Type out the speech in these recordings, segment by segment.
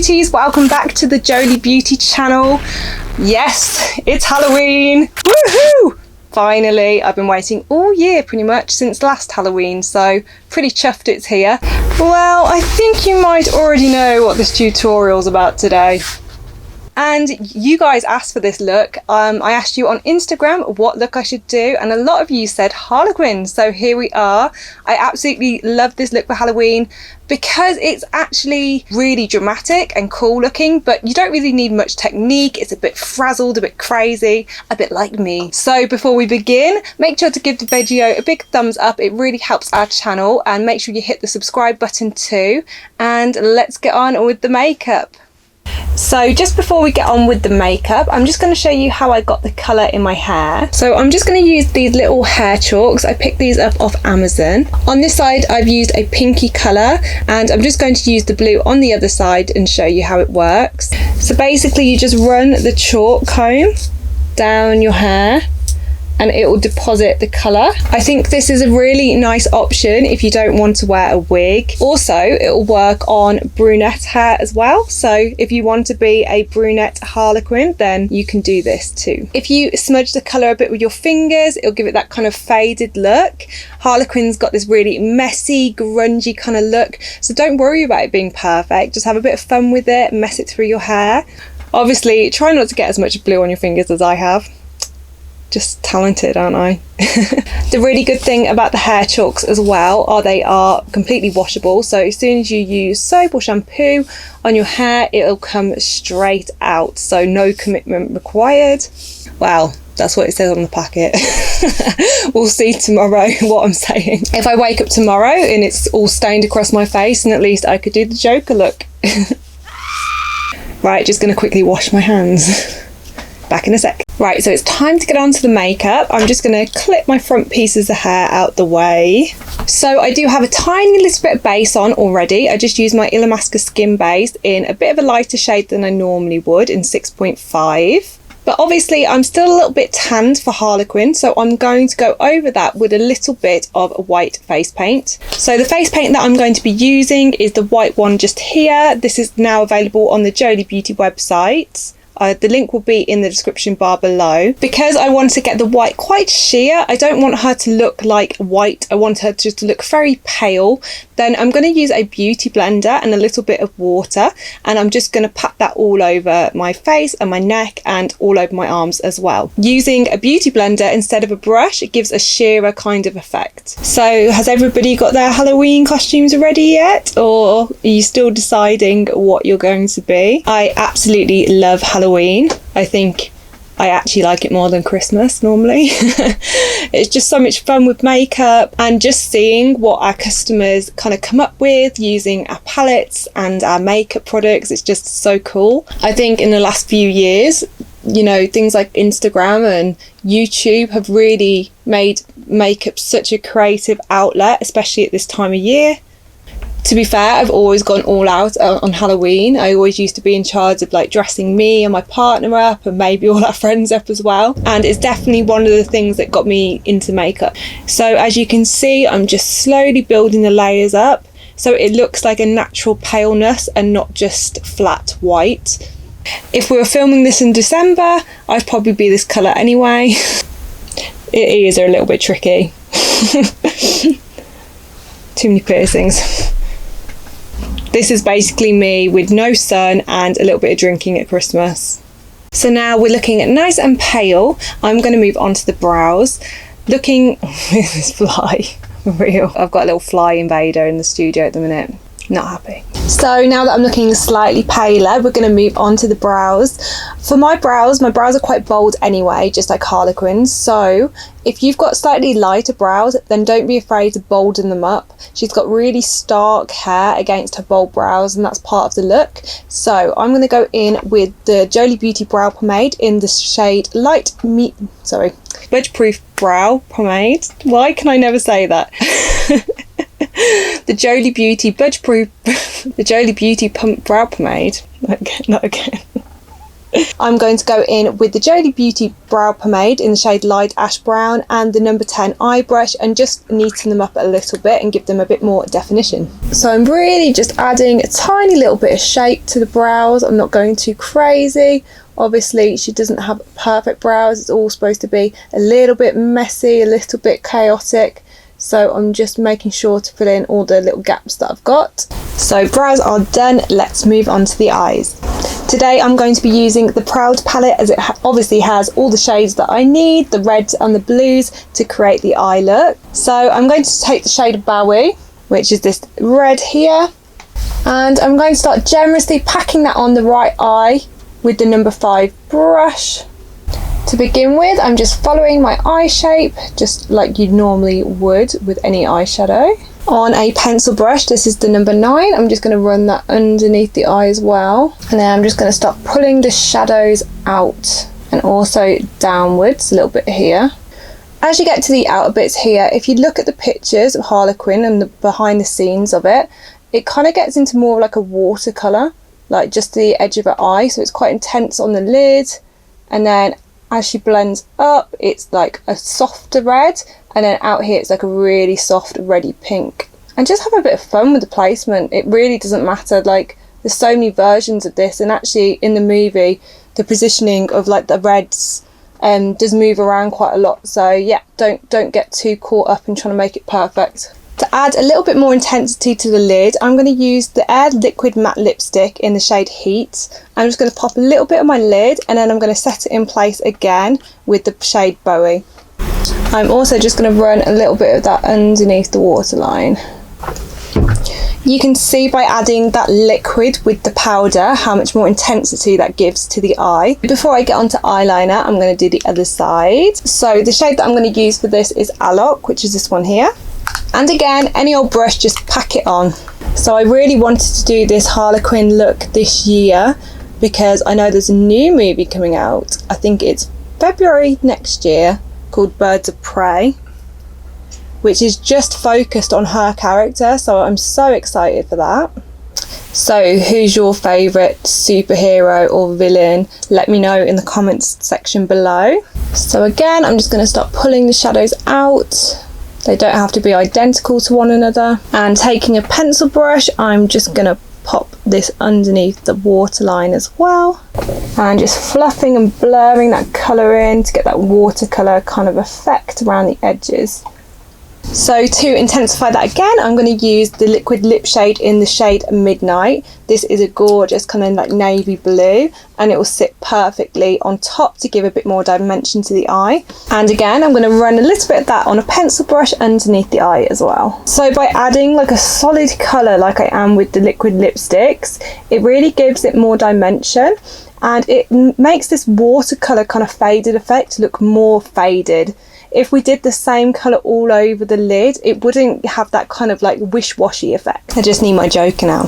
beauties, welcome back to the Jolie Beauty channel. Yes, it's Halloween. Woohoo! Finally, I've been waiting all year pretty much since last Halloween, so pretty chuffed it's here. Well, I think you might already know what this tutorial's about today. And you guys asked for this look. I asked you on Instagram what look I should do, and a lot of you said Harley Quinn, so here we are. I absolutely love this look for Halloween because it's actually really dramatic and cool looking, but you don't really need much technique. It's a bit frazzled, a bit crazy, a bit like me. So before we begin, make sure to give the video a big thumbs up. It really helps our channel, and make sure you hit the subscribe button too. And let's get on with the makeup. So just before we get on with the makeup, I'm just going to show you how I got the colour in my hair. So I'm just going to use these little hair chalks. I picked these up off Amazon. On this side I've used a pinky colour, and I'm just going to use the blue on the other side and show you how it works. So basically you just run the chalk comb down your hair and it will deposit the colour. I think this is a really nice option if you don't want to wear a wig. Also, it will work on brunette hair as well. So if you want to be a brunette Harlequin, then you can do this too. If you smudge the colour a bit with your fingers, it'll give it that kind of faded look. Harlequin's got this really messy, grungy kind of look. So don't worry about it being perfect. Just have a bit of fun with it, mess it through your hair. Obviously, try not to get as much blue on your fingers as I have. Just talented, aren't I? The really good thing about the hair chalks as well are they are completely washable. So as soon as you use soap or shampoo on your hair, it'll come straight out. So no commitment required. Well, that's what it says on the packet. We'll see tomorrow what I'm saying. If I wake up tomorrow and it's all stained across my face, then at least I could do the Joker look. Right, just gonna quickly wash my hands. Back in a sec. Right, so it's time to get on to the makeup. I'm just going to clip my front pieces of hair out the way. So I do have a tiny little bit of base on already. I just used my Illamasqua Skin Base in a bit of a lighter shade than I normally would, in 6.5. But obviously I'm still a little bit tanned for Harlequin, so I'm going to go over that with a little bit of white face paint. So the face paint that I'm going to be using is the white one just here. This is now available on the Jolie Beauty website. The link will be in the description bar below. Because I want to get the white quite sheer, I don't want her to look like white, I want her just to look very pale. Then I'm going to use a beauty blender and a little bit of water, and I'm just going to pat that all over my face and my neck and all over my arms as well. Using a beauty blender instead of a brush, it gives a sheerer kind of effect. So has everybody got their Halloween costumes ready yet, or are you still deciding what you're going to be? I absolutely love Halloween. I think I actually like it more than Christmas normally. It's just so much fun with makeup, and just seeing what our customers kind of come up with using our palettes and our makeup products. It's just so cool. I think in the last few years, you know, things like Instagram and YouTube have really made makeup such a creative outlet, especially at this time of year. To be fair, I've always gone all out on Halloween. I always used to be in charge of like dressing me and my partner up, and maybe all our friends up as well. And it's definitely one of the things that got me into makeup. So as you can see, I'm just slowly building the layers up so it looks like a natural paleness and not just flat white. If we were filming this in December, I'd probably be this colour anyway. Ears are a little bit tricky. Too many piercings. This is basically me with no sun and a little bit of drinking at Christmas. So now we're looking at nice and pale. I'm going to move on to the brows. Looking with this fly, for real. I've got a little fly invader in the studio at the minute. Not happy. So now that I'm looking slightly paler, we're going to move on to the brows. For my brows are quite bold anyway, just like Harlequin's. So if you've got slightly lighter brows, then don't be afraid to bolden them up. She's got really stark hair against her bold brows, and that's part of the look. So I'm going to go in with the Jolie Beauty Brow Pomade in the shade Budge Proof Brow Pomade. Why can I never say that? The Jolie Beauty Budge Proof, the Jolie Beauty Brow Pomade. Not again. I'm going to go in with the Jolie Beauty Brow Pomade in the shade Light Ash Brown and the number 10 eye brush, and just neaten them up a little bit and give them a bit more definition. So I'm really just adding a tiny little bit of shape to the brows. I'm not going too crazy. Obviously she doesn't have perfect brows, it's all supposed to be a little bit messy, a little bit chaotic. So I'm just making sure to fill in all the little gaps that I've got. So brows are done, let's move on to the eyes. Today I'm going to be using the Proud palette, as it obviously has all the shades that I need, the reds and the blues, to create the eye look. So I'm going to take the shade Bowie, which is this red here, and I'm going to start generously packing that on the right eye with the number 5 brush. To begin with, I'm just following my eye shape, just like you normally would with any eyeshadow. On a pencil brush, this is the number 9, I'm just going to run that underneath the eye as well. And then I'm just going to start pulling the shadows out and also downwards a little bit here. As you get to the outer bits here, if you look at the pictures of Harley Quinn and the behind the scenes of it, it kind of gets into more like a watercolour, like just the edge of her eye, so it's quite intense on the lid, and then as she blends up it's like a softer red, and then out here it's like a really soft reddy pink. And just have a bit of fun with the placement, it really doesn't matter, like there's so many versions of this, and actually in the movie the positioning of like the reds does move around quite a lot, so yeah, don't get too caught up in trying to make it perfect. To add a little bit more intensity to the lid, I'm going to use the Air Liquid Matte Lipstick in the shade Heat. I'm just going to pop a little bit on my lid, and then I'm going to set it in place again with the shade Bowie. I'm also just going to run a little bit of that underneath the waterline. You can see by adding that liquid with the powder how much more intensity that gives to the eye. Before I get onto eyeliner, I'm going to do the other side. So the shade that I'm going to use for this is Alok, which is this one here. And again, any old brush, just pack it on. So I really wanted to do this Harley Quinn look this year because I know there's a new movie coming out. I think it's February next year, called Birds of Prey, which is just focused on her character, so I'm so excited for that. So who's your favourite superhero or villain? Let me know in the comments section below. So again, I'm just going to start pulling the shadows out. They don't have to be identical to one another. And taking a pencil brush, I'm just going to pop this underneath the waterline as well. And just fluffing and blurring that colour in to get that watercolour kind of effect around the edges. So to intensify that again, I'm going to use the liquid lip shade in the shade Midnight. This is a gorgeous kind of like navy blue, and it will sit perfectly on top to give a bit more dimension to the eye. And again, I'm going to run a little bit of that on a pencil brush underneath the eye as well. So by adding like a solid colour like I am with the liquid lipsticks, it really gives it more dimension, and it makes this watercolour kind of faded effect look more faded. If we did the same colour all over the lid, it wouldn't have that kind of like wish-washy effect. I just need my joker now.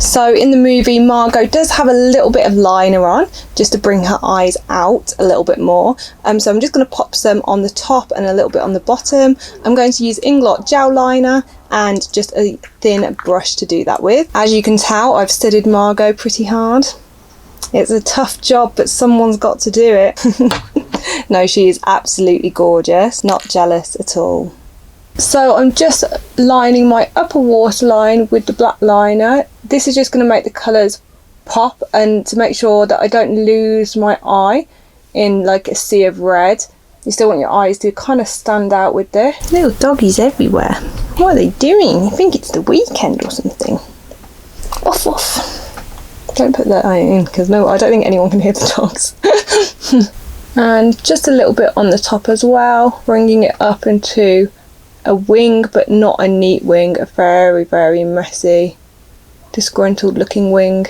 So in the movie, Margot does have a little bit of liner on, just to bring her eyes out a little bit more. So I'm just going to pop some on the top and a little bit on the bottom. I'm going to use Illamasqua Gel Liner and just a thin brush to do that with. As you can tell, I've studied Margot pretty hard. It's a tough job, but someone's got to do it. No, she is absolutely gorgeous, not jealous at all. So I'm just lining my upper waterline with the black liner. This is just going to make the colours pop, and to make sure that I don't lose my eye in like a sea of red. You still want your eyes to kind of stand out with this. Little doggies everywhere. What are they doing? I think it's the weekend or something. Off, off. Don't put that eye in, because no, I don't think anyone can hear the dogs. And just a little bit on the top as well, bringing it up into a wing, but not a neat wing, a very, very messy, disgruntled looking wing.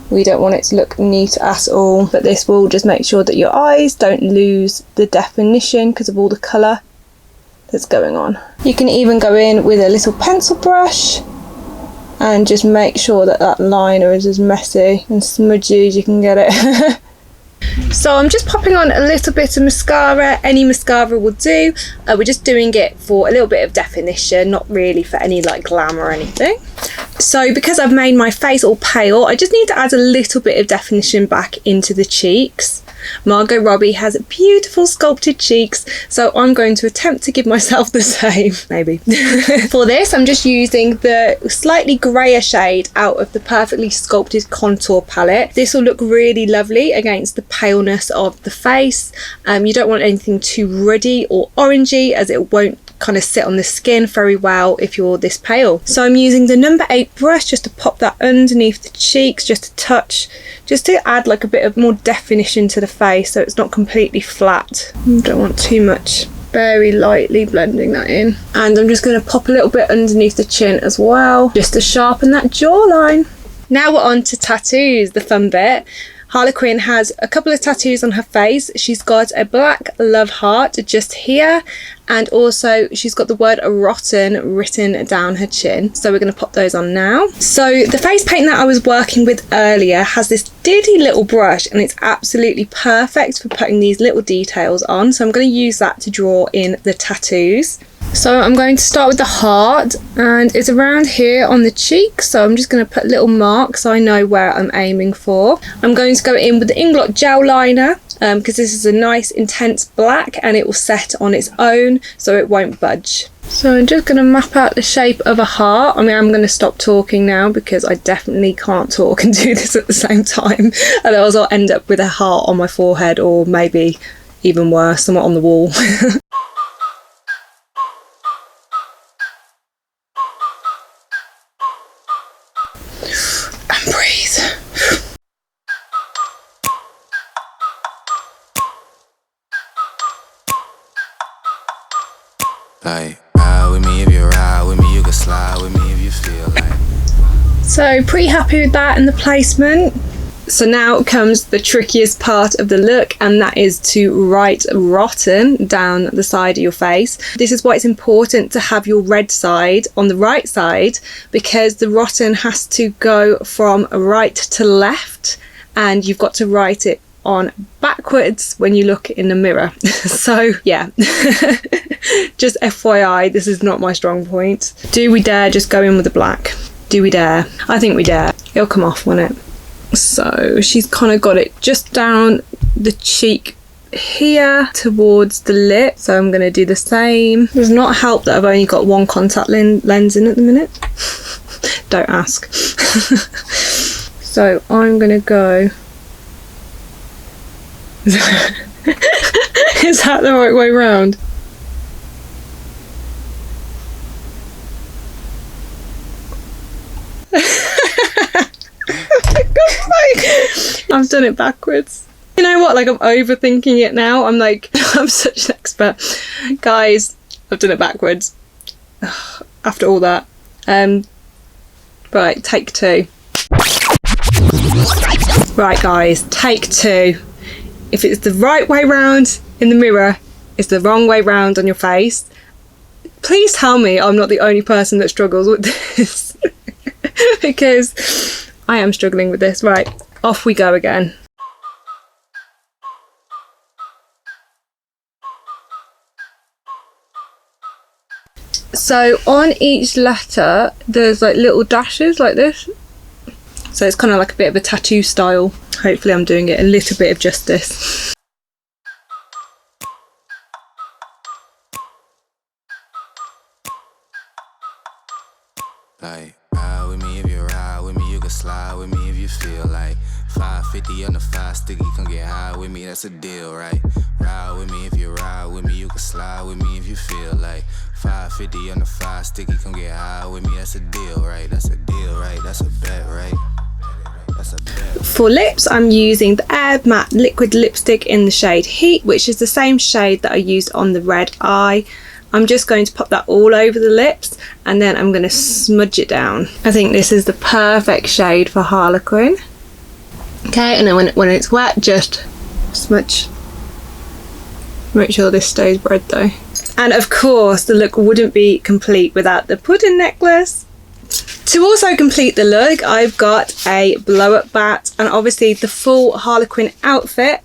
We don't want it to look neat at all, but this will just make sure that your eyes don't lose the definition because of all the colour that's going on. You can even go in with a little pencil brush and just make sure that that liner is as messy and smudgy as you can get it. So I'm just popping on a little bit of mascara. Any mascara will do. We're just doing it for a little bit of definition, not really for any like glam or anything. So because I've made my face all pale, I just need to add a little bit of definition back into the cheeks. Margot Robbie has beautiful sculpted cheeks, so I'm going to attempt to give myself the same, maybe. For this, I'm just using the slightly greyer shade out of the Perfectly Sculpted Contour palette. This will look really lovely against the paleness of the face. You don't want anything too ruddy or orangey, as it won't kind of sit on the skin very well if you're this pale. So I'm using the number 8 brush just to pop that underneath the cheeks, just a touch, just to add like a bit of more definition to the face so it's not completely flat. Don't want too much. Very lightly blending that in, and I'm just going to pop a little bit underneath the chin as well, just to sharpen that jawline. Now we're on to tattoos, the fun bit. Harley Quinn has a couple of tattoos on her face. She's got a black love heart just here, and also she's got the word rotten written down her chin. So we're going to pop those on now. So the face paint that I was working with earlier has this diddy little brush, and it's absolutely perfect for putting these little details on. So I'm going to use that to draw in the tattoos. So I'm going to start with the heart, and it's around here on the cheek, so I'm just going to put little marks so I know where I'm aiming for. I'm going to go in with the Illamasqua Gel Liner because this is a nice intense black and it will set on its own so it won't budge. So I'm just going to map out the shape of a heart. I mean, I'm going to stop talking now because I definitely can't talk and do this at the same time, otherwise I'll end up with a heart on my forehead, or maybe even worse, somewhat on the wall. And breathe. Like, ride with me if you ride with me, you can slide with me if you feel like. So pretty happy with that and the placement. So now comes the trickiest part of the look, and that is to write rotten down the side of your face. This is why it's important to have your red side on the right side, because the rotten has to go from right to left, and you've got to write it on backwards when you look in the mirror. So yeah, just FYI, this is not my strong point. Do we dare just go in with the black? Do we dare? I think we dare. It'll come off, won't it? So she's kind of got it just down the cheek here towards the lip, so I'm going to do the same. Does not help that I've only got one contact lens in at the minute. Don't ask. So I'm going to go. Is that the right way round? I've done it backwards. You know what, like, I'm overthinking it now. I'm like, I'm such an expert. Guys, I've done it backwards. After all that. Right, take 2. Right guys, take 2. If it's the right way round in the mirror, it's the wrong way round on your face. Please tell me I'm not the only person that struggles with this. Because I am struggling with this. Right, off we go again. So on each letter there's like little dashes like this, so it's kind of like a bit of a tattoo style. Hopefully I'm doing it a little bit of justice. Like, ride with me if you ride with me, you can slide with me if you feel like. 550 on the 5 sticky, come get high with me, that's a deal, right? Ride with me if you ride with me, you can slide with me if you feel like. 550 on the 5 sticky, come get high with me, that's a deal, right? That's a deal, right? That's a bet, right? That's a bet. For lips, I'm using the Air Matte Liquid Lipstick in the shade Heat, which is the same shade that I used on the red eye. I'm just going to pop that all over the lips, and then I'm going to smudge it down. I think this is the perfect shade for Harley Quinn. Okay, and then when it's wet, just smudge. Make sure this stays red though. And of course, the look wouldn't be complete without the pudding necklace. To also complete the look, I've got a blow-up bat, and obviously the full Harley Quinn outfit.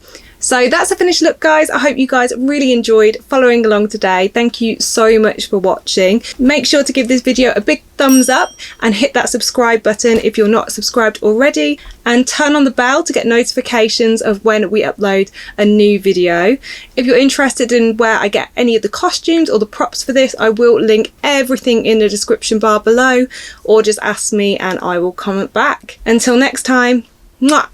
So that's a finished look, guys. I hope you guys really enjoyed following along today. Thank you so much for watching. Make sure to give this video a big thumbs up and hit that subscribe button if you're not subscribed already, and turn on the bell to get notifications of when we upload a new video. If you're interested in where I get any of the costumes or the props for this, I will link everything in the description bar below, or just ask me and I will comment back. Until next time, mwah!